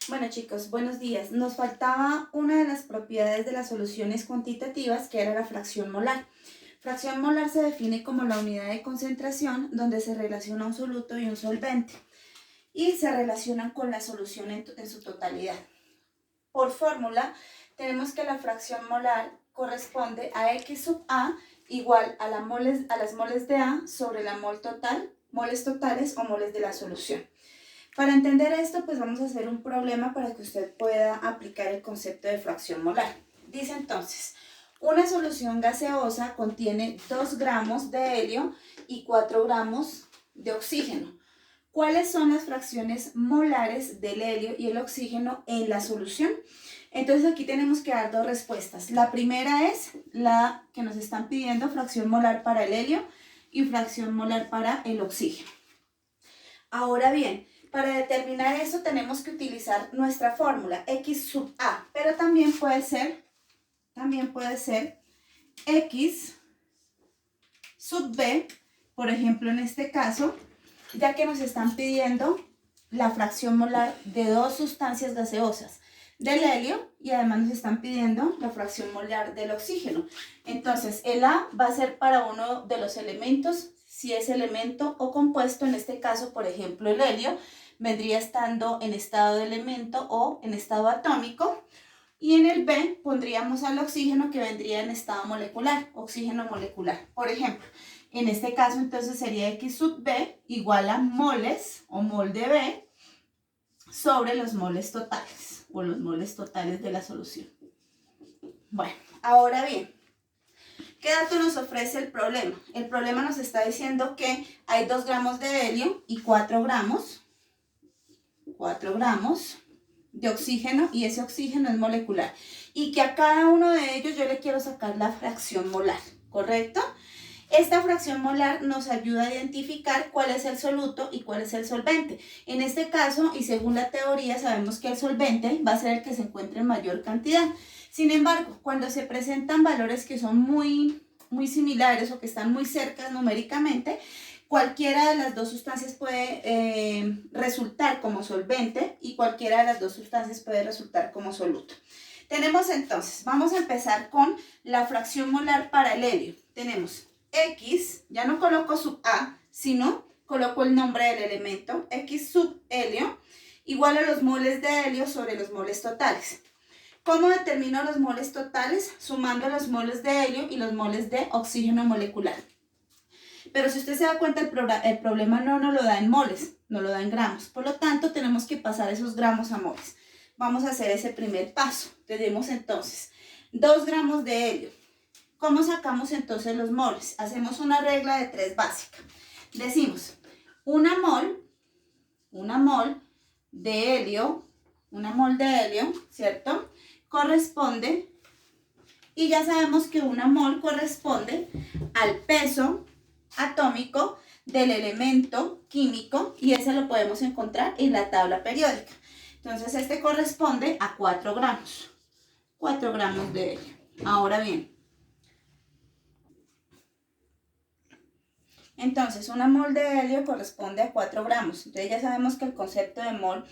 Bueno chicos, buenos días. Nos faltaba una de las propiedades de las soluciones cuantitativas, que era la fracción molar. Fracción molar se define como la unidad de concentración donde se relaciona un soluto y un solvente y se relacionan con la solución en su totalidad. Por fórmula, tenemos que la fracción molar corresponde a X sub A igual a las moles de A sobre la mol total, moles totales o moles de la solución. Para entender esto, pues vamos a hacer un problema para que usted pueda aplicar el concepto de fracción molar. Dice entonces, una solución gaseosa contiene 2 gramos de helio y 4 gramos de oxígeno. ¿Cuáles son las fracciones molares del helio y el oxígeno en la solución? Entonces aquí tenemos que dar dos respuestas. La primera es la que nos están pidiendo, fracción molar para el helio y fracción molar para el oxígeno. Ahora bien, para determinar eso tenemos que utilizar nuestra fórmula X sub A, pero también puede ser X sub B, por ejemplo en este caso, ya que nos están pidiendo la fracción molar de dos sustancias gaseosas, del helio, y además nos están pidiendo la fracción molar del oxígeno. Entonces el A va a ser para uno de los elementos, si es elemento o compuesto, en este caso por ejemplo el helio, vendría estando en estado de elemento o en estado atómico, y en el B pondríamos al oxígeno, que vendría en estado molecular, oxígeno molecular. Por ejemplo, en este caso entonces sería X sub B igual a moles o mol de B sobre los moles totales o los moles totales de la solución. Bueno, ahora bien, ¿qué dato nos ofrece el problema? El problema nos está diciendo que hay 2 gramos de helio y 4 gramos de oxígeno, y ese oxígeno es molecular, y que a cada uno de ellos yo le quiero sacar la fracción molar, ¿correcto? Esta fracción molar nos ayuda a identificar cuál es el soluto y cuál es el solvente. En este caso, y según la teoría, sabemos que el solvente va a ser el que se encuentre en mayor cantidad. Sin embargo, cuando se presentan valores que son muy similares o que están muy cerca numéricamente, cualquiera de las dos sustancias puede resultar como solvente y cualquiera de las dos sustancias puede resultar como soluto. Tenemos entonces, vamos a empezar con la fracción molar para el helio. Tenemos X, ya no coloco sub A, sino coloco el nombre del elemento, X sub helio, igual a los moles de helio sobre los moles totales. ¿Cómo determino los moles totales? Sumando los moles de helio y los moles de oxígeno molecular. Pero si usted se da cuenta, el problema no nos lo da en moles, nos lo da en gramos. Por lo tanto, tenemos que pasar esos gramos a moles. Vamos a hacer ese primer paso. Tenemos entonces 2 gramos de helio. ¿Cómo sacamos entonces los moles? Hacemos una regla de 3 básica. Decimos, una mol de helio, ¿cierto? Corresponde, y ya sabemos que una mol corresponde al peso atómico del elemento químico, y ese lo podemos encontrar en la tabla periódica. Entonces este corresponde a 4 gramos de helio. Ahora bien, entonces una mol de helio corresponde a 4 gramos. Entonces ya sabemos que el concepto de mol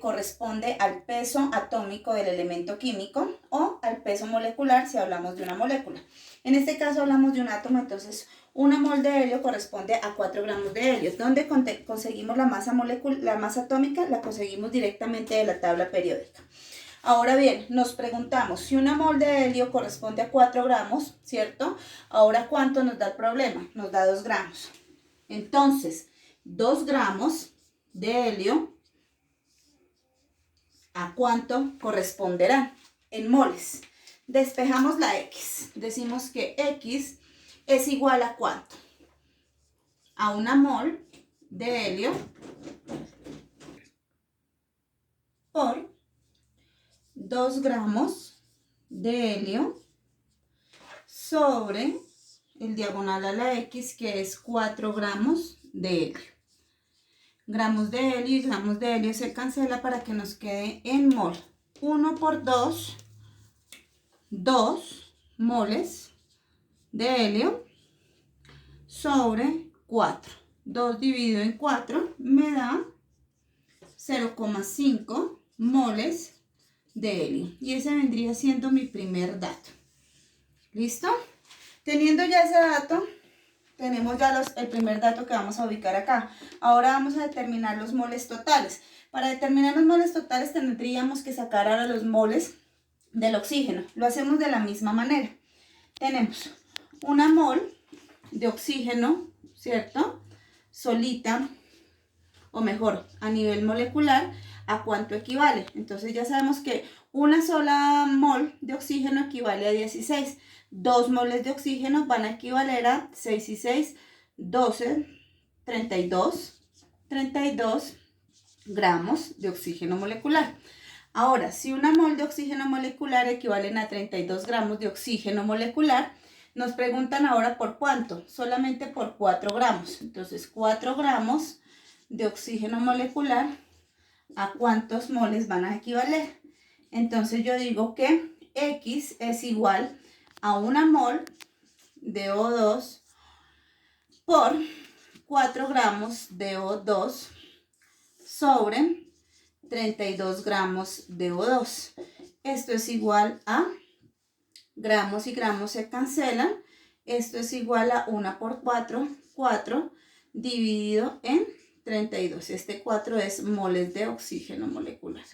corresponde al peso atómico del elemento químico o al peso molecular si hablamos de una molécula. En este caso hablamos de un átomo, entonces una mol de helio corresponde a 4 gramos de helio. ¿Dónde conseguimos la masa atómica? La conseguimos directamente de la tabla periódica. Ahora bien, nos preguntamos, si una mol de helio corresponde a 4 gramos, ¿cierto? Ahora, ¿cuánto nos da el problema? Nos da 2 gramos. Entonces, 2 gramos de helio, ¿a cuánto corresponderán en moles? Despejamos la X. Decimos que X es igual a ¿cuánto? A una mol de helio por 2 gramos de helio sobre el diagonal a la X, que es 4 gramos de helio. Gramos de helio y gramos de helio se cancela para que nos quede en mol. 1 por 2, 2 moles de helio sobre 4. 2 dividido en 4 me da 0,5 moles de helio. Y ese vendría siendo mi primer dato. ¿Listo? Teniendo ya ese dato, tenemos ya el primer dato que vamos a ubicar acá. Ahora vamos a determinar los moles totales. Para determinar los moles totales tendríamos que sacar ahora los moles del oxígeno. Lo hacemos de la misma manera. Tenemos una mol de oxígeno, ¿cierto? Solita, o mejor, a nivel molecular, ¿a cuánto equivale? Entonces ya sabemos que una sola mol de oxígeno equivale a 16. 2 moles de oxígeno van a equivaler a 6 y 6, 12, 32 gramos de oxígeno molecular. Ahora, si una mol de oxígeno molecular equivalen a 32 gramos de oxígeno molecular, nos preguntan ahora por cuánto, solamente por 4 gramos. Entonces, 4 gramos de oxígeno molecular, ¿a cuántos moles van a equivaler? Entonces yo digo que X es igual a una mol de O2 por 4 gramos de O2 sobre 32 gramos de O2. Esto es igual a, gramos y gramos se cancelan, esto es igual a 1 por 4, 4 dividido en 32. Este 4 es moles de oxígeno molecular.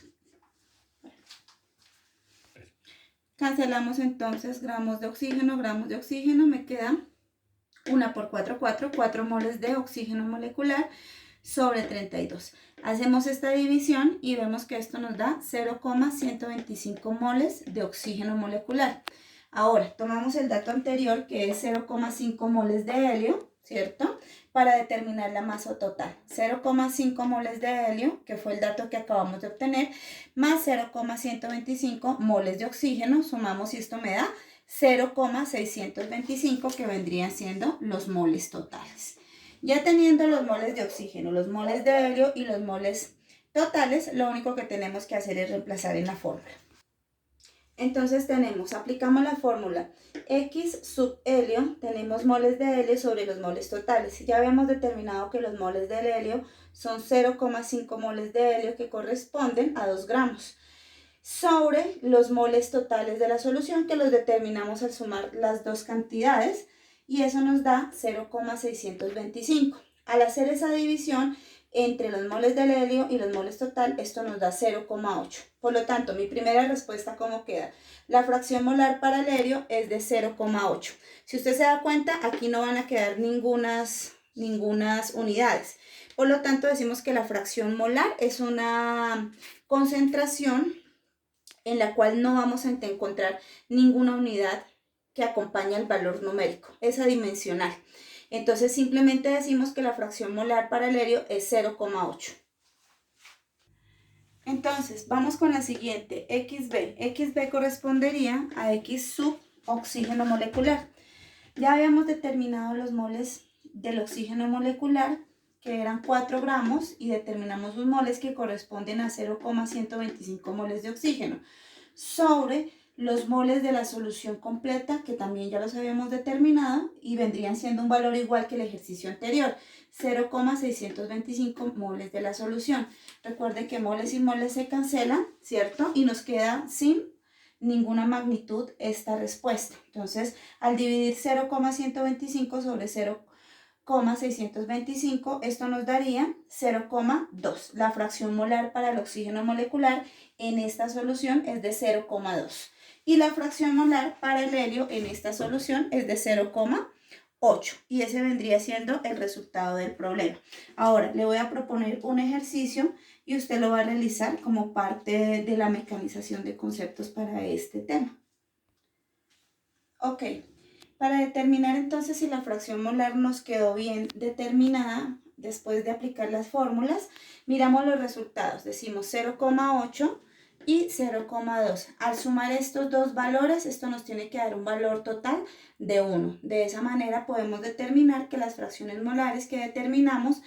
Cancelamos entonces gramos de oxígeno, me queda 1 por 4, 4 moles de oxígeno molecular sobre 32. Hacemos esta división y vemos que esto nos da 0,125 moles de oxígeno molecular. Ahora, tomamos el dato anterior que es 0,5 moles de helio, ¿cierto? Para determinar la masa total. 0,5 moles de helio, que fue el dato que acabamos de obtener, más 0,125 moles de oxígeno, sumamos y esto me da 0,625, que vendrían siendo los moles totales. Ya teniendo los moles de oxígeno, los moles de helio y los moles totales, lo único que tenemos que hacer es reemplazar en la fórmula. Entonces aplicamos la fórmula X sub helio, tenemos moles de helio sobre los moles totales. Ya habíamos determinado que los moles del helio son 0,5 moles de helio, que corresponden a 2 gramos, sobre los moles totales de la solución, que los determinamos al sumar las dos cantidades, y eso nos da 0,625. Al hacer esa división entre los moles del helio y los moles total, esto nos da 0,8. Por lo tanto, mi primera respuesta, ¿cómo queda? La fracción molar para el helio es de 0,8. Si usted se da cuenta, aquí no van a quedar ningunas unidades. Por lo tanto, decimos que la fracción molar es una concentración en la cual no vamos a encontrar ninguna unidad que acompañe al valor numérico, es adimensional. Entonces simplemente decimos que la fracción molar para el helio es 0,8. Entonces vamos con la siguiente, XB. XB correspondería a X sub oxígeno molecular. Ya habíamos determinado los moles del oxígeno molecular, que eran 4 gramos, y determinamos sus moles que corresponden a 0,125 moles de oxígeno, sobre los moles de la solución completa, que también ya los habíamos determinado, y vendrían siendo un valor igual que el ejercicio anterior, 0,625 moles de la solución. Recuerden que moles y moles se cancelan, ¿cierto? Y nos queda sin ninguna magnitud esta respuesta. Entonces, al dividir 0,125 sobre 0,625, esto nos daría 0,2. La fracción molar para el oxígeno molecular en esta solución es de 0,2. Y la fracción molar para el helio en esta solución es de 0,8. Y ese vendría siendo el resultado del problema. Ahora le voy a proponer un ejercicio y usted lo va a realizar como parte de la mecanización de conceptos para este tema. Ok, para determinar entonces si la fracción molar nos quedó bien determinada después de aplicar las fórmulas, miramos los resultados. Decimos 0,8 y 0,2. Al sumar estos dos valores, esto nos tiene que dar un valor total de 1. De esa manera podemos determinar que las fracciones molares que determinamos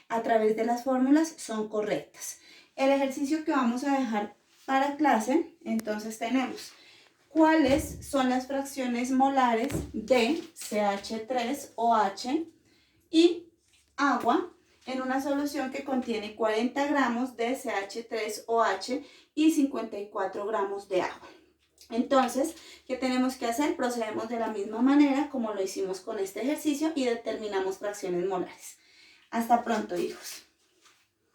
a través de las fórmulas son correctas. El ejercicio que vamos a dejar para clase, entonces tenemos cuáles son las fracciones molares de CH3OH y agua en una solución que contiene 40 gramos de CH3OH y 54 gramos de agua. Entonces, ¿qué tenemos que hacer? Procedemos de la misma manera como lo hicimos con este ejercicio y determinamos fracciones molares. Hasta pronto, hijos.